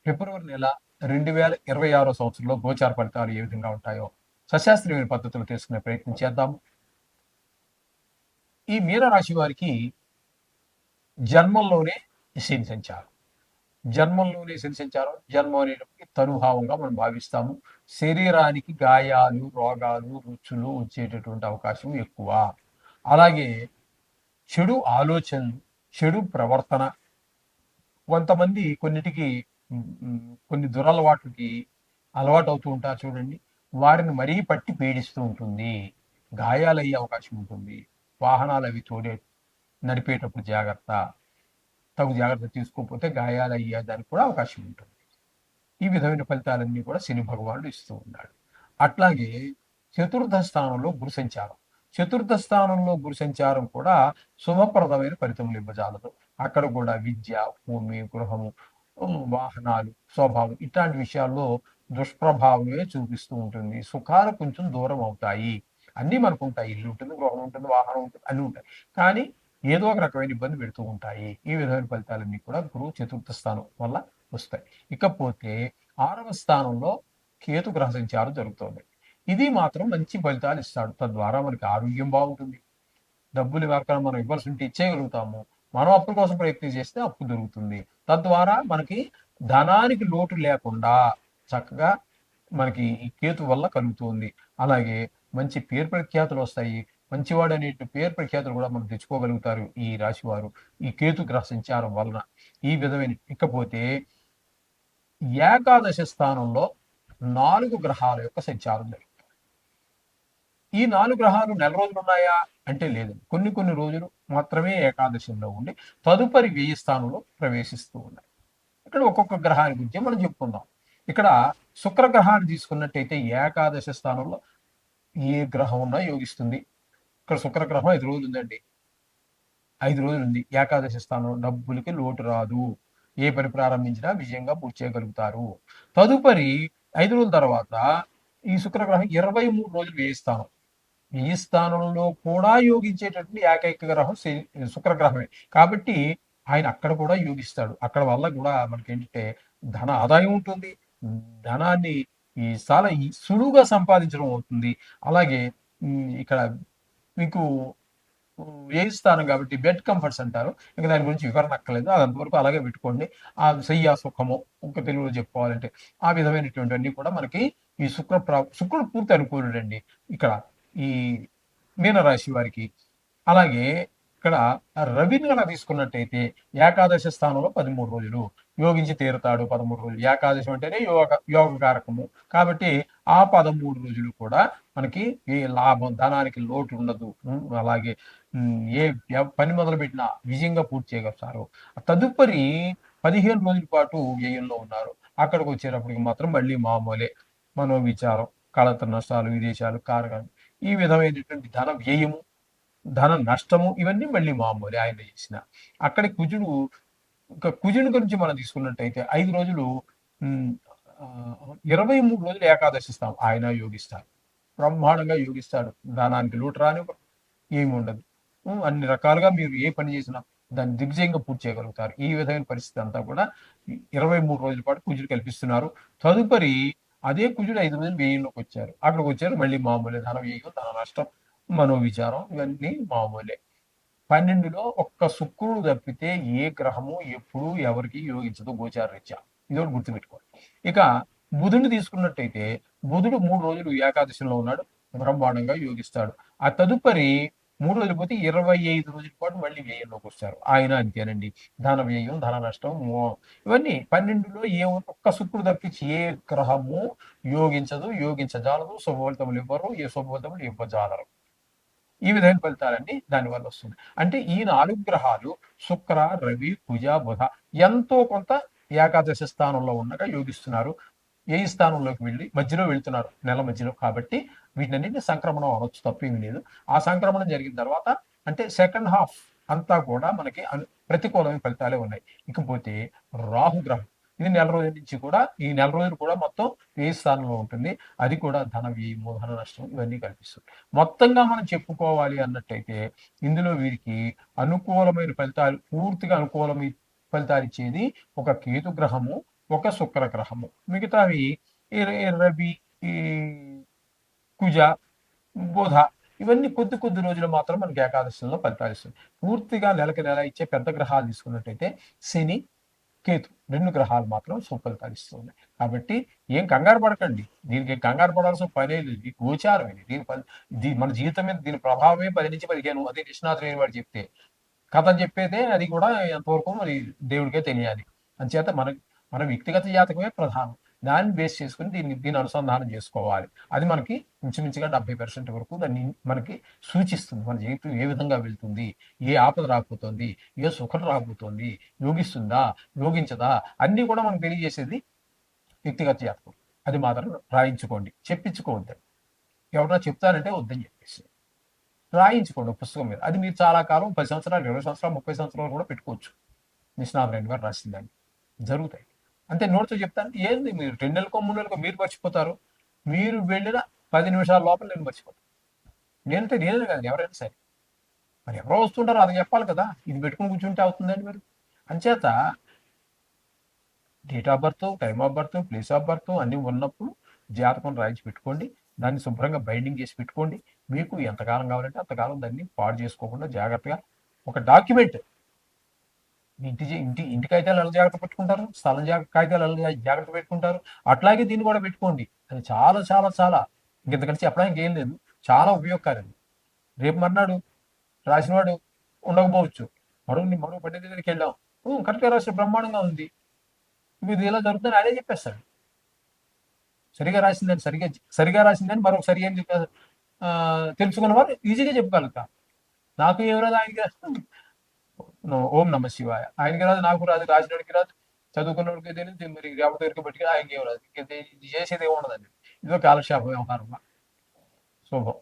ఫిబ్రవరి నెల 2026 సంవత్సరంలో గోచార ఫలితాలు ఏ విధంగా ఉంటాయో సశాస్త్రీయమైన పద్ధతులు తెలుసుకునే ప్రయత్నం చేద్దాము. ఈ మీనరాశి వారికి జన్మంలోనే శని సంచారం. జన్మంలోనే శని సంచారం, జన్మం అనేటప్పటికి తనుభావంగా మనం భావిస్తాము. శరీరానికి గాయాలు, రోగాలు, రుచులు వచ్చేటటువంటి అవకాశం ఎక్కువ. అలాగే చెడు ఆలోచనలు, చెడు ప్రవర్తన, కొంతమంది కొన్నిటికి కొన్ని దురలవాట్లకి అలవాటు అవుతూ ఉంటారు చూడండి. వారిని మరీ పట్టి పీడిస్తూ ఉంటుంది. గాయాలయ్యే అవకాశం ఉంటుంది. వాహనాలు అవి నడిపేటప్పుడు జాగ్రత్త. తగు జాగ్రత్త తీసుకోకపోతే గాయాలు అయ్యేదానికి కూడా అవకాశం ఉంటుంది. ఈ విధమైన ఫలితాలన్నీ కూడా శని భగవానుడు ఇస్తూ ఉన్నాడు. అట్లాగే చతుర్థ స్థానంలో గురు సంచారం. చతుర్థ స్థానంలో గురు సంచారం కూడా శుభప్రదమైన ఫలితములు ఇవ్వజాలదు. అక్కడ కూడా విద్య, భూమి, గృహము, వాహనాలు, స్వభావం ఇట్లాంటి విషయాల్లో దుష్ప్రభావమే చూపిస్తూ ఉంటుంది. సుఖాలు కొంచెం దూరం అవుతాయి. అన్నీ మనకు ఉంటాయి. ఇల్లు ఉంటుంది, గృహం ఉంటుంది, వాహనం ఉంటుంది, అన్నీ ఉంటాయి. కానీ ఏదో ఒక రకమైన ఇబ్బంది పెడుతూ ఉంటాయి. ఈ విధమైన ఫలితాలన్నీ కూడా గురువు చతుర్థ స్థానం వల్ల వస్తాయి. ఇకపోతే 6వ స్థానంలో కేతు గ్రహ సంచారం జరుగుతోంది. ఇది మాత్రం మంచి ఫలితాలు ఇస్తాడు. తద్వారా మనకి ఆరోగ్యం బాగుంటుంది. డబ్బులు ఎవరికైనా మనం ఇవ్వాల్సి ఉంటే ఇచ్చేయగలుగుతాము. మనం అప్పుల కోసం ప్రయత్నం చేస్తే అప్పు దొరుకుతుంది. తద్వారా మనకి ధనానికి లోటు లేకుండా చక్కగా మనకి ఈ కేతు వల్ల కలుగుతుంది. అలాగే మంచి పేరు ప్రఖ్యాతులు వస్తాయి. మంచివాడు అనే పేరు ప్రఖ్యాతులు కూడా మనం తెచ్చుకోగలుగుతారు ఈ రాశి వారు ఈ కేతు గ్రహ సంచారం వలన. ఈ విధమైన ఇకపోతే ఏకాదశ స్థానంలో 4 గ్రహాల యొక్క సంచారం జరుగుతుంది. ఈ 4 గ్రహాలు నెల రోజులు ఉన్నాయా అంటే లేదు. కొన్ని రోజులు మాత్రమే ఏకాదశంలో ఉండి తదుపరి వ్యయ స్థానంలో ప్రవేశిస్తూ ఉన్నాయి. ఇక్కడ ఒక్కొక్క గ్రహాన్ని గురించి మనం చెప్పుకుందాం. ఇక్కడ శుక్ర గ్రహాన్ని తీసుకున్నట్టయితే ఏకాదశ స్థానంలో ఏ గ్రహం ఉన్నా యోగిస్తుంది. ఇక్కడ శుక్ర గ్రహం 5 రోజులు ఉందండి. 5 రోజులు ఉంది. ఏకాదశి స్థానంలో డబ్బులకి లోటు రాదు. ఏ పని ప్రారంభించినా విజయంగా పూర్తి చేయగలుగుతారు. తదుపరి 5 రోజుల తర్వాత ఈ శుక్రగ్రహం 23 రోజులు వ్యయ స్థానం. వ్యయ స్థానంలో కూడా యోగించేటటువంటి ఏకైక గ్రహం శుక్రగ్రహమే. కాబట్టి ఆయన అక్కడ కూడా యోగిస్తాడు. అక్కడ వల్ల కూడా మనకేంటంటే ధన ఆదాయం ఉంటుంది. ధనాన్ని చాలా సులువుగా సంపాదించడం అవుతుంది. అలాగే ఇక్కడ మీకు వ్యయ స్థానం కాబట్టి బెడ్ కంఫర్ట్స్ అంటారు. ఇంక దాని గురించి వివరణ అక్కర్లేదు. అది అంతవరకు అలాగే పెట్టుకోండి. ఆ శయ్య సుఖము ఇంక తెలుగులో చెప్పుకోవాలంటే ఆ విధమైనటువంటివన్నీ కూడా మనకి ఈ శుక్రుడు పూర్తి అనుకూలుడండి ఇక్కడ ఈ మీనరాశి వారికి. అలాగే ఇక్కడ రవిని గనక తీసుకున్నట్టయితే ఏకాదశి స్థానంలో 13 రోజులు యోగించి తీరుతాడు. 13 రోజులు ఏకాదశి అంటేనే యోగ కారకము. కాబట్టి ఆ 13 రోజులు కూడా మనకి ఏ లాభం, ధనానికి లోటు ఉండదు. అలాగే ఏ పని మొదలుపెట్టినా విజయంగా పూర్తి చేయగలుగుతారు. తదుపరి 15 రోజుల పాటు వ్యయంలో ఉన్నారు. అక్కడికి వచ్చేటప్పటికి మాత్రం మళ్ళీ మామూలే. మనోవిచారం, కళత నష్టాలు, విదేశాలు, కారకాలు ఈ విధమైనటువంటి ధన వ్యయము, ధన నష్టము ఇవన్నీ మళ్ళీ మామూలే ఆయన చేసిన. అక్కడి కుజుని గురించి మనం తీసుకున్నట్టయితే 5 రోజులు 23 రోజులు ఏకాదశి ఇస్తాం. ఆయన యోగిస్తారు. బ్రహ్మాండంగా యోగిస్తాడు. ధనానికి లోటు రానివ్వరు. ఏమి ఉండదు. అన్ని రకాలుగా మీరు ఏ పని చేసినా దాన్ని దిగ్విజయంగా పూర్తి చేయగలుగుతారు. ఈ విధమైన పరిస్థితి అంతా కూడా 23 రోజుల పాటు కుజుడు కల్పిస్తున్నారు. తదుపరి అదే కుజుడు 5 రోజులు వ్యయంలోకి వచ్చారు. అక్కడికి వచ్చారు మళ్ళీ మామూలే. ధన వ్యయం, ధన నష్టం, మనోవిచారం ఇవన్నీ మామూలే. 12లో ఒక్క శుక్రుడు తప్పితే ఏ గ్రహము ఎప్పుడు ఎవరికి యోగించదు గోచార రీత్యా. ఇదొకటి గుర్తుపెట్టుకోవాలి. ఇక బుధుడిని తీసుకున్నట్టయితే బుధుడు 3 రోజులు ఏకాదశిలో ఉన్నాడు. బ్రహ్మాండంగా యోగిస్తాడు. ఆ తదుపరి 3 రోజులు పోతే 25 రోజుల పాటు మళ్ళీ వ్యయంలోకి వస్తారు. ఆయన అంతేనండి. ధన వ్యయం, ధన నష్టం ఇవన్నీ 12లో ఒక్క శుక్రుడు తప్పించి ఏ గ్రహము యోగించదు, యోగించజాలదు, శుభఫలితములు ఇవ్వరు, ఏ శుభఫలితములు ఇవ్వజాలరు. ఈ విధమైన ఫలితాలన్నీ దానివల్ల వస్తుంది. అంటే ఈ 4 గ్రహాలు శుక్ర, రవి, కుజ, బుధ ఎంతో కొంత ఏకాదశి స్థానంలో ఉండగా యోగిస్తున్నారు. వ్యయ స్థానంలోకి వెళ్ళి మధ్యలో వెళ్తున్నారు. నెల మధ్యలో. కాబట్టి వీటన్నిటిని సంక్రమణం అనొచ్చు, తప్పేమీ లేదు. ఆ సంక్రమణం జరిగిన తర్వాత అంటే సెకండ్ హాఫ్ అంతా కూడా మనకి ప్రతికూలమైన ఫలితాలే ఉన్నాయి. ఇకపోతే రాహుగ్రహం ఇది నెల రోజుల నుంచి కూడా ఈ నెల రోజులు కూడా మొత్తం వ్యయ స్థానంలో ఉంటుంది. అది కూడా ధన వ్యయము, ధన నష్టం ఇవన్నీ కల్పిస్తుంది. మొత్తంగా మనం చెప్పుకోవాలి అన్నట్టయితే ఇందులో వీరికి అనుకూలమైన ఫలితాలు పూర్తిగా అనుకూలమైన ఫలితాలు ఇచ్చేది ఒక కేతు గ్రహము, ఒక శుక్రగ్రహము. మిగతావి రవి, ఈ కుజ, బుధ, ఇవన్నీ కొద్ది కొద్ది రోజులు మాత్రం మనకి ఏకాదశంలో ఫలితాలు ఇస్తుంది. పూర్తిగా నెలకి నెల ఇచ్చే పెద్ద గ్రహాలు తీసుకున్నట్టయితే శని, కేతు 2 గ్రహాలు మాత్రం సుఫలితాలు ఇస్తూ ఉన్నాయి. కాబట్టి ఏం కంగారు పడకండి. దీనికి కంగారు పడాల్సిన పనే లేదు. ఇది గోచారం ఇది. మన జీవితం మీద దీని ప్రభావమే 10-15 అదే నిష్ణాతులు అయిన వాడు చెప్తే. కథ చెప్పేదే అది కూడా ఎంతవరకు మరి దేవుడికే తెలియాలి. అంచేత మన వ్యక్తిగత జాతకమే ప్రధానం. దాన్ని బేస్ చేసుకొని దీన్ని అనుసంధానం చేసుకోవాలి. అది మనకి ఇంచుమించుగా 70% వరకు దాన్ని మనకి సూచిస్తుంది. మన జీవితం ఏ విధంగా వెళ్తుంది, ఏ ఆపద రాబోతోంది, ఏ సుఖం రాబోతోంది, యోగిస్తుందా, యోగించదా, అన్నీ కూడా మనకు తెలియజేసేది వ్యక్తిగత జాతకం. అది మాత్రం రాయించుకోండి, చెప్పించుకోవద్దండి. ఎవరైనా చెప్తారంటే వద్దని చెప్పేసి రాయించుకోండి ఒక పుస్తకం మీద. అది మీరు చాలా కాలం 10 సంవత్సరాలు, 20 సంవత్సరాలు, 30 సంవత్సరాలు కూడా పెట్టుకోవచ్చు. నిష్ణాతులైన వారు రాసిందండి. జరుగుతాయి. అంతే నోటితో చెప్తాను. ఏంది మీరు 2 నెలలకో, 3 నెలలకో మీరు మర్చిపోతారు. మీరు వెళ్ళిన 10 నిమిషాల లోపల నేను మర్చిపోతాను. నేనే కాదు ఎవరైనా సరే. మరి ఎవరో వస్తుంటారో అది చెప్పాలి కదా! ఇది పెట్టుకొని కూర్చుంటే అవుతుందండి మరి. అంచేత date of birth, time of birth, place of birth అన్నీ ఉన్నప్పుడు జాతకం రాయించి పెట్టుకోండి. దాన్ని శుభ్రంగా బైండింగ్ చేసి పెట్టుకోండి. మీకు ఎంతకాలం కావాలంటే అంతకాలం దాన్ని పాడు చేసుకోకుండా జాగ్రత్తగా ఒక డాక్యుమెంట్ ఇంటి కాగితాలు ఎలా జాగ్రత్త పెట్టుకుంటారు, స్థలం కాగితాలు ఎలా జాగ్రత్త పెట్టుకుంటారు, అట్లాగే దీన్ని కూడా పెట్టుకోండి. అది చాలా చాలా చాలా ఇంతకంటే చెప్పడానికి ఏం లేదు. చాలా ఉపయోగకారం. రేపు మర్నాడు రాసినవాడు ఉండకపోవచ్చు. మరో పండితుడి దగ్గరికి వెళ్ళాం, కరెక్ట్గా రాసిన బ్రహ్మాండంగా ఉంది, ఇది ఇలా జరుగుతుందని అదే చెప్పేస్తాడు. సరిగా రాసిందని మరొక సరి ఏం తెలుసుకున్న వారు ఈజీగా చెప్పగలుగుతారు. నాకు ఏం రాదు, ఆయనకి రాదు. ఓం నమ శివాయ. ఆయనకి రాదు, నాకు రాదు, రాసినోడికి రాదు, చదువుకున్నోడికి తెలియదు, మరి ఎవరి దగ్గరికి బట్టి ఆయనకి ఏం రాదు. ఇది చేసేది ఏమి ఉండదండి. ఇదో కాలక్షేప వ్యవహారం. శుభం.